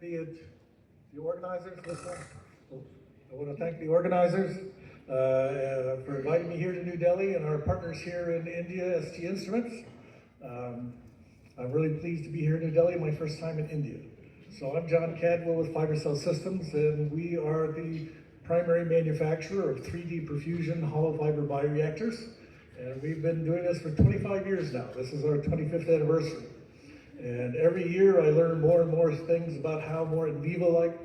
the organizers. I want to thank the organizers for inviting me here to New Delhi and our partners here in India, ST Instruments. I'm really pleased to be here in New Delhi, my first time in India. So I'm John Cadwell with Fiber Cell Systems, and we are the primary manufacturer of 3D perfusion hollow fiber bioreactors. And we've been doing this for 25 years now. This is our 25th anniversary. And every year I learn more and more things about how more in vivo-like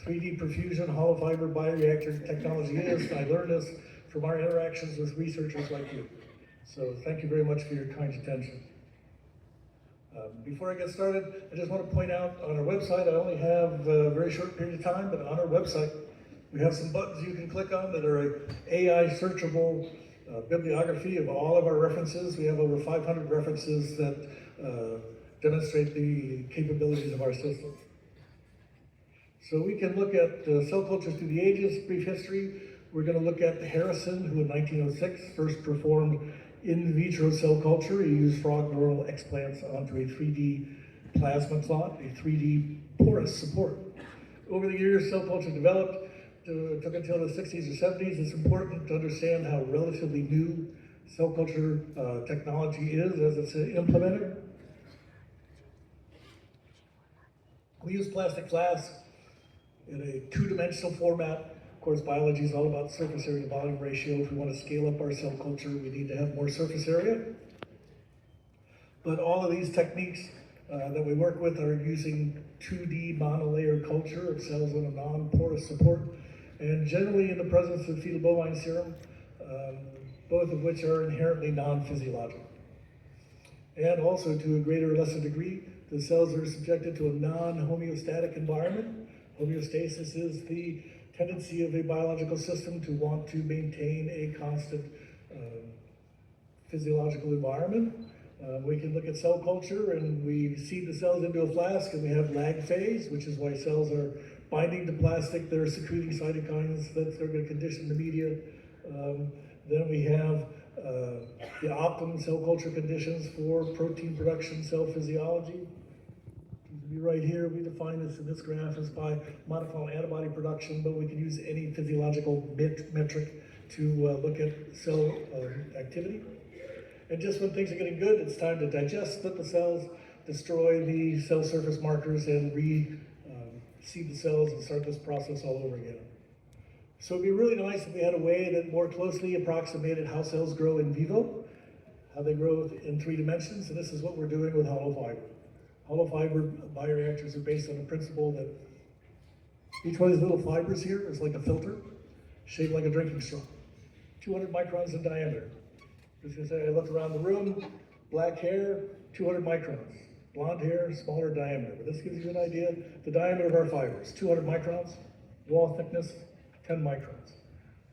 3D perfusion hollow fiber bioreactor technology is. I learned this from our interactions with researchers like you. So thank you very much for your kind attention. Before I get started, I just want to point out on our website, I only have a very short period of time, but on our website, we have some buttons you can click on that are an AI searchable bibliography of all of our references. We have over 500 references that demonstrate the capabilities of our system. So we can look at cell culture through the ages, brief history. We're going to look at Harrison, who in 1906 first performed in vitro cell culture. He used frog neural explants onto a 3D plasma clot, a 3D porous support. Over the years, cell culture developed. Took until the 60s or 70s. It's important to understand how relatively new cell culture technology is as it's implemented. We use plastic flasks in a two-dimensional format. Of course, biology is all about surface area to volume ratio. If we want to scale up our cell culture, we need to have more surface area. But all of these techniques that we work with are using 2D monolayer culture of cells on a non-porous support, and generally in the presence of fetal bovine serum, both of which are inherently non-physiological. And also, to a greater or lesser degree, the cells are subjected to a non-homeostatic environment. Homeostasis is the tendency of a biological system to want to maintain a constant physiological environment. We can look at cell culture and we seed the cells into a flask and we have lag phase, which is why cells are binding to plastic, they're secreting cytokines that they're going to condition the media. Then we have the optimum cell culture conditions for protein production, cell physiology. Right here, we define this in this graph as by monoclonal antibody production, but we can use any physiological metric to look at cell activity. And just when things are getting good, it's time to digest, split the cells, destroy the cell surface markers, and seed the cells and start this process all over again. So it'd be really nice if we had a way that more closely approximated how cells grow in vivo, how they grow in 3 dimensions, and this is what we're doing with hollow fiber. Hollow fiber bioreactors are based on the principle that each one of these little fibers here is like a filter, shaped like a drinking straw, 200 microns in diameter. Just gonna say, I look around the room, black hair, 200 microns. Blonde hair, smaller diameter. But this gives you an idea. The diameter of our fibers, 200 microns. Wall thickness, 10 microns.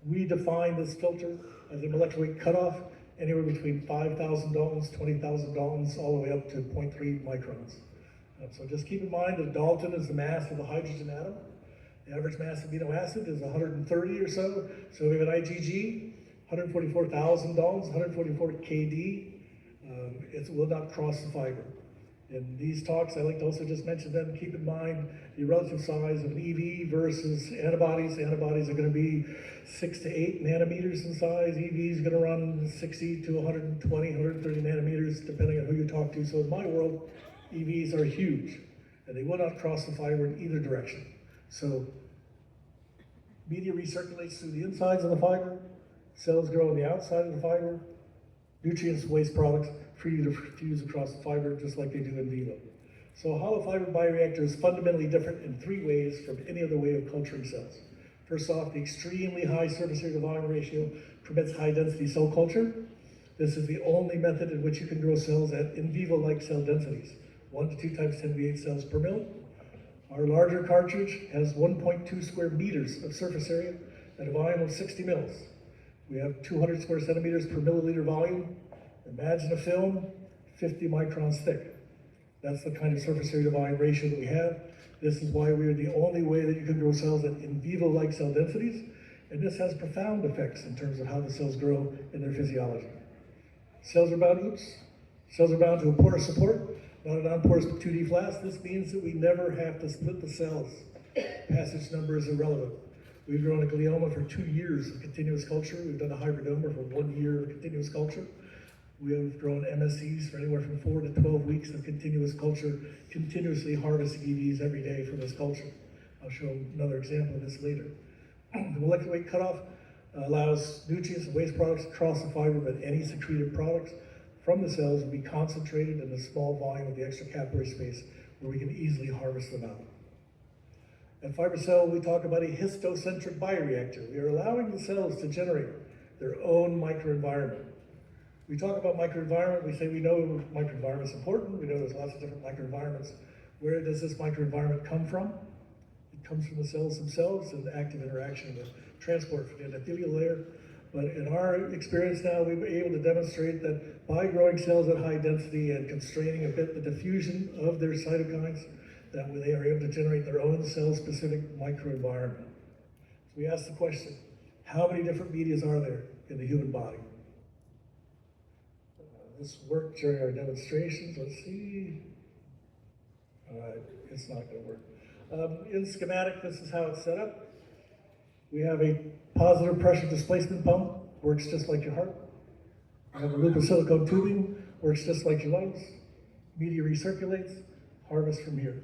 We define this filter as a molecular weight cutoff anywhere between 5,000 Daltons, 20,000 Daltons, all the way up to 0.3 microns. So just keep in mind that Dalton is the mass of the hydrogen atom. The average mass of amino acid is 130 or so. So we have an IgG, 144,000 Daltons, 144 kD. It will not cross the fiber. In these talks, I like to also just mention them, keep in mind the relative size of an EV versus antibodies. Antibodies are going to be 6 to 8 nanometers in size. EV is going to run 60 to 120, 130 nanometers, depending on who you talk to. So in my world, EVs are huge, and they will not cross the fiber in either direction. So media recirculates through the insides of the fiber, cells grow on the outside of the fiber, nutrients, waste products, free to diffuse across the fiber just like they do in vivo. So a hollow fiber bioreactor is fundamentally different in 3 ways from any other way of culturing cells. First off, the extremely high surface area to volume ratio permits high density cell culture. This is the only method in which you can grow cells at in vivo-like cell densities, 1 to 2 times 10 to the 8 cells per mil. Our larger cartridge has 1.2 square meters of surface area at a volume of 60 mils. We have 200 square centimeters per milliliter volume. Imagine a film 50 microns thick. That's the kind of surface area to volume ratio that we have. This is why we are the only way that you can grow cells at in vivo-like cell densities. And this has profound effects in terms of how the cells grow in their physiology. Cells are bound to a porous support. Not a non-porous 2D flask. This means that we never have to split the cells. Passage number is irrelevant. We've grown a glioma for 2 years of continuous culture. We've done a hybridoma for 1 year of continuous culture. We have grown MSCs for anywhere from 4 to 12 weeks of continuous culture, continuously harvesting EVs every day from this culture. I'll show another example of this later. The molecular weight cutoff allows nutrients and waste products to cross the fiber, but any secreted products from the cells will be concentrated in a small volume of the extra capillary space where we can easily harvest them out. At FiberCell, we talk about a histocentric bioreactor. We are allowing the cells to generate their own microenvironment. We talk about microenvironment, we say we know microenvironment is important, we know there's lots of different microenvironments. Where does this microenvironment come from? It comes from the cells themselves and the active interaction with transport from the endothelial layer. But in our experience now, we've been able to demonstrate that by growing cells at high density and constraining a bit the diffusion of their cytokines, that they are able to generate their own cell-specific microenvironment. So we ask the question, how many different medias are there in the human body? This worked during our demonstrations. Let's see. It's not going to work. In schematic, this is how it's set up. We have a positive pressure displacement pump, works just like your heart. We have a loop of silicone tubing, works just like your lungs. Media recirculates, harvest from here.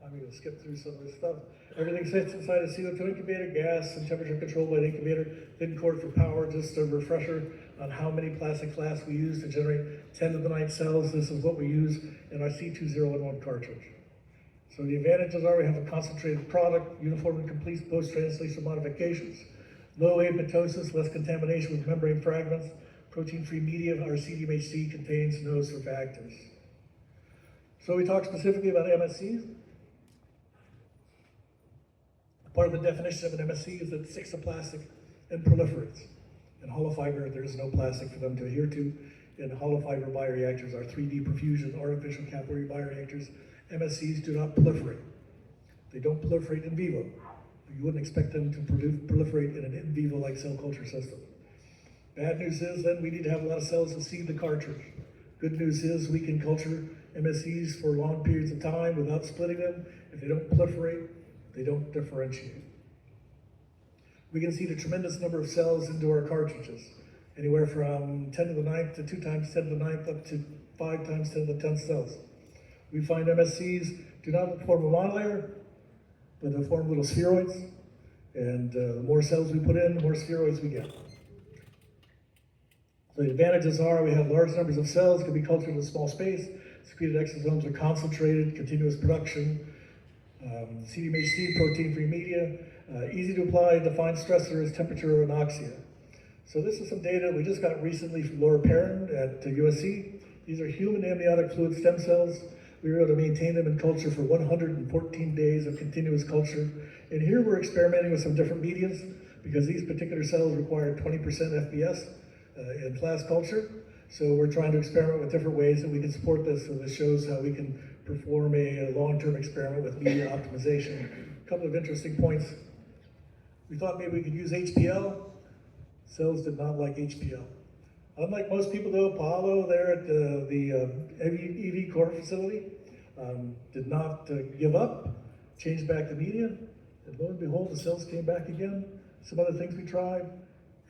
I'm going to skip through some of this stuff. Everything sits inside a CO2 incubator, gas and temperature controlled by the incubator. Thin cord for power, just a refresher on how many plastic flasks we use to generate 10 to the 9 cells. This is what we use in our C2011 cartridge. So the advantages are we have a concentrated product, uniform and complete post-translational modifications, low apoptosis, less contamination with membrane fragments, protein-free media. Our CDMHC contains no surfactants. So we talk specifically about MSCs. Part of the definition of an MSC is that it sticks to plastic and proliferates. In hollow fiber, there is no plastic for them to adhere to. In hollow fiber bioreactors, our 3D perfusion artificial capillary bioreactors, MSCs do not proliferate. They don't proliferate in vivo. You wouldn't expect them to proliferate in an in vivo-like cell culture system. Bad news is then we need to have a lot of cells to seed the cartridge. Good news is we can culture MSCs for long periods of time without splitting them. If they don't proliferate, they don't differentiate. We can seed a tremendous number of cells into our cartridges, anywhere from 10 to the 9th to 2 times 10 to the 9th up to 5 times 10 to the 10th cells. We find MSCs do not form a monolayer, but they form little spheroids. And the more cells we put in, the more spheroids we get. So the advantages are we have large numbers of cells, can be cultured in a small space, secreted exosomes are concentrated, continuous production, CDMHC, protein-free media, easy to apply, defined stressor is temperature or anoxia. So this is some data we just got recently from Laura Perrin at USC. These are human amniotic fluid stem cells. We were able to maintain them in culture for 114 days of continuous culture. And here we're experimenting with some different mediums because these particular cells require 20% FBS in flask culture. So we're trying to experiment with different ways that we can support this. So this shows how we can perform a long-term experiment with media optimization. A couple of interesting points. We thought maybe we could use HPL. Cells did not like HPL. Unlike most people though, Paolo there at the EV core facility did not give up, changed back the media, and lo and behold, the cells came back again. Some other things we tried.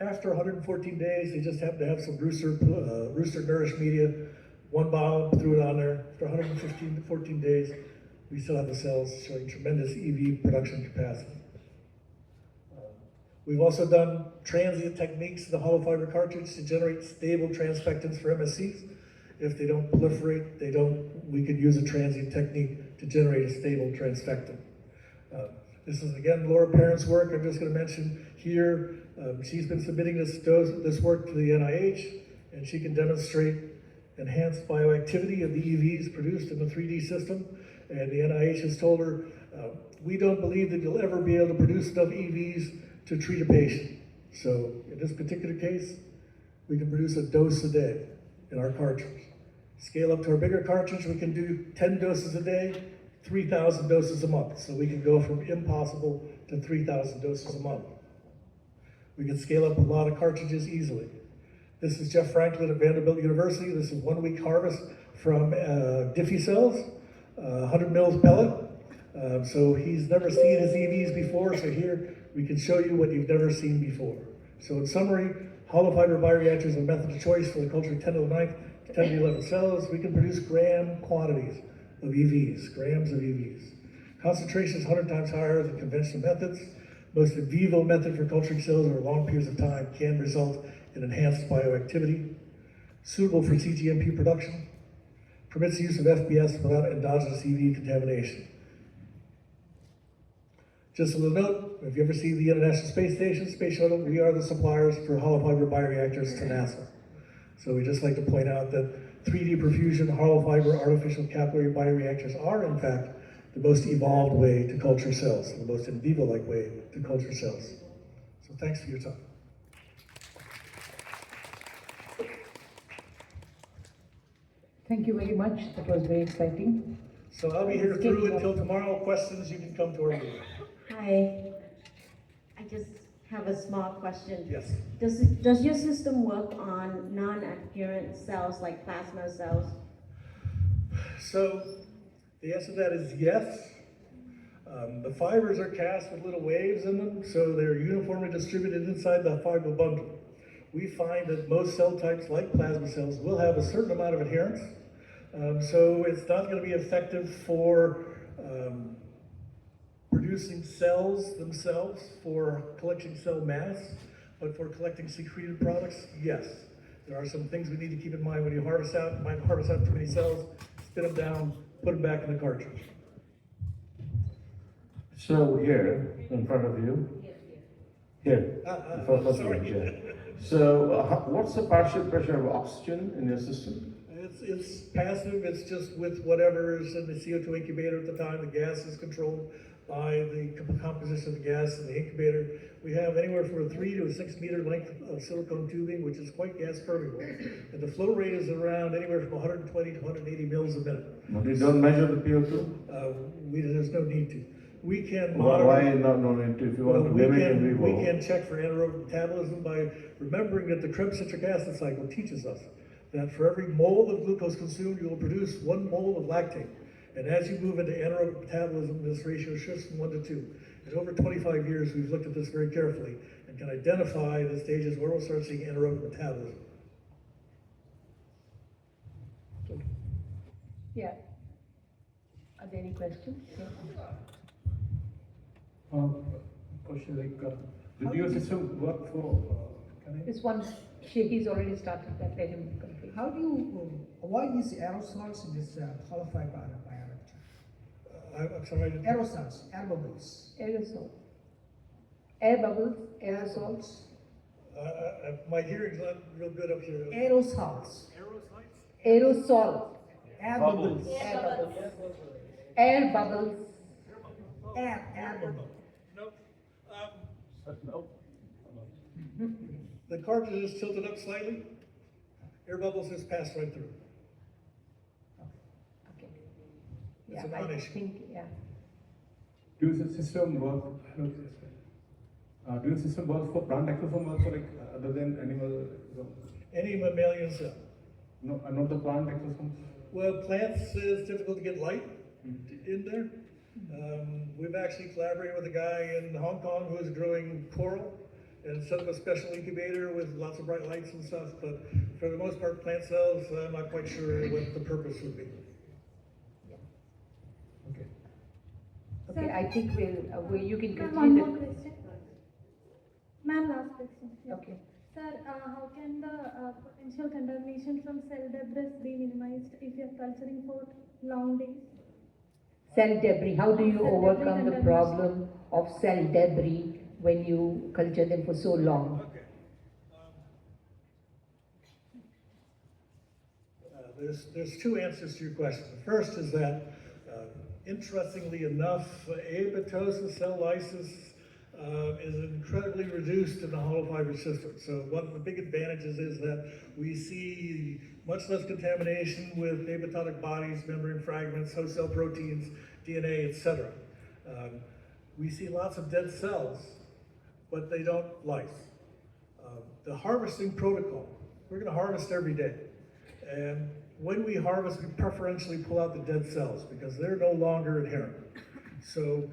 After 114 days, they just happened to have some rooster nourished media. One bottle, threw it on there. After 115 to 14 days, we still have the cells showing tremendous EV production capacity. We've also done transient techniques in the hollow fiber cartridge to generate stable transfectants for MSCs. If they don't proliferate, we could use a transient technique to generate a stable transfectant. This is again Laura Perrin's work. I'm just going to mention here, she's been submitting this work to the NIH, and she can demonstrate enhanced bioactivity of the EVs produced in the 3D system. And the NIH has told her, we don't believe that you'll ever be able to produce enough EVs to treat a patient. So in this particular case, we can produce a dose a day in our cartridge. Scale up to our bigger cartridge, we can do 10 doses a day, 3,000 doses a month. So we can go from impossible to 3,000 doses a month. We can scale up a lot of cartridges easily. This is Jeff Franklin at Vanderbilt University. This is 1 week harvest from Diffie cells, 100 mils pellet. So he's never seen his EVs before, so here we can show you what you've never seen before. So in summary, hollow fiber bioreactors are a method of choice for the culture of 10 to the 9th to 10 to the 11th cells. We can produce gram quantities of EVs, grams of EVs. Concentration is 100 times higher than conventional methods. Most in vivo method for culturing cells over long periods of time can result in enhanced bioactivity. Suitable for cGMP production. Permits the use of FBS without endogenous EV contamination. Just a little note, if you ever see the International Space Station, Space Shuttle, we are the suppliers for hollow fiber bioreactors to NASA. So we just like to point out that 3D perfusion, hollow fiber, artificial capillary bioreactors are in fact the most evolved way to culture cells, the most in vivo-like way to culture cells. So thanks for your time. Thank you very much. That was very exciting. So I'll be here through until tomorrow. Questions, you can come to our meeting. Hi, I just have a small question. Yes. Does your system work on non-adherent cells like plasma cells? So the answer to that is yes. The fibers are cast with little waves in them, so they're uniformly distributed inside the fiber bundle. We find that most cell types, like plasma cells, will have a certain amount of adherence. So it's not going to be effective for producing cells themselves, for collecting cell mass, but for collecting secreted products, yes. There are some things we need to keep in mind when you harvest out. You might harvest out too many cells, spit them down, put them back in the cartridge. So here, in front of you, here, Sorry. here. So what's the partial pressure of oxygen in your system? It's passive, it's just with whatever is in the CO2 incubator at the time. The gas is controlled by the composition of the gas in the incubator. We have anywhere from a 3 to a 6 meter length of silicone tubing, which is quite gas permeable. And the flow rate is around anywhere from 120 to 180 mils a minute. But you don't measure the PO2? There's no need to. We can Why monitor. no need to if you want to mimic in vivo? We can check for anaerobic metabolism by remembering that the Krebs citric acid cycle teaches us that for every mole of glucose consumed, you will produce 1 mole of lactate. And as you move into anaerobic metabolism, this ratio shifts from 1 to 2. And over 25 years, we've looked at this very carefully and can identify the stages where we'll start seeing anaerobic metabolism. Yeah. Are there any questions? Yeah. Question like, did your system work for, This one, he's already started that. Let him complete. How do you avoid these aerosols in this hollow fiber bioreactor? I'm sorry. Aerosols, air bubbles. Aerosol. Air bubbles, aerosols. My hearing's not real good up here. Aerosols. Aerosol. Air bubbles. Air bubbles. Air bubbles. Air bubbles. No. The cartridge is tilted up slightly. Air bubbles just pass right through. Okay. It's Yeah, a I non-issue. think, yeah. Do the system work? Do the system work for plant exosome also, like other than animal? Any mammalian cell. No, not the plant exosomes. Well, plants is difficult to get light in there. We've actually collaborated with a guy in Hong Kong who is growing coral and set up a special incubator with lots of bright lights and stuff. But for the most part, plant cells, I'm not quite sure what the purpose would be. Okay, I think you can Ma'am, one continue. more question. Ma'am, last question. Okay. Sir, how can the potential contamination from cell debris be minimized if you are culturing for long days? Cell debris. How do you Cell overcome the debris problem of cell debris when you culture them for so long? Okay. There's two answers to your question. The first is that, interestingly enough, apoptosis, cell lysis is incredibly reduced in the hollow fiber system. So one of the big advantages is that we see much less contamination with apoptotic bodies, membrane fragments, host cell proteins, DNA, etc. We see lots of dead cells, but they don't lyse. The harvesting protocol, we're going to harvest every day. And when we harvest, we preferentially pull out the dead cells because they're no longer inherent. So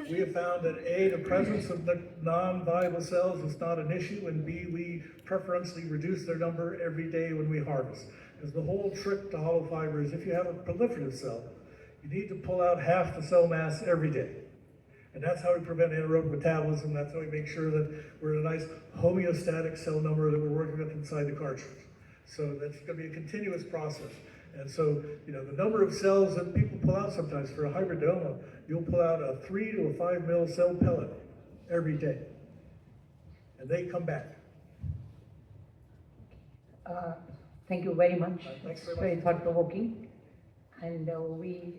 we have found that A, the presence of the non-viable cells is not an issue, and B, we preferentially reduce their number every day when we harvest. Because the whole trick to hollow fiber is if you have a proliferative cell, you need to pull out half the cell mass every day. And that's how we prevent anaerobic metabolism. That's how we make sure that we're at a nice homeostatic cell number that we're working with inside the cartridge. So that's going to be a continuous process. And so, you know, the number of cells that people pull out sometimes for a hybridoma, you'll pull out a 3 to a 5 mil cell pellet every day. And they come back. Thank you very much. Thanks It's very very thought-provoking. And we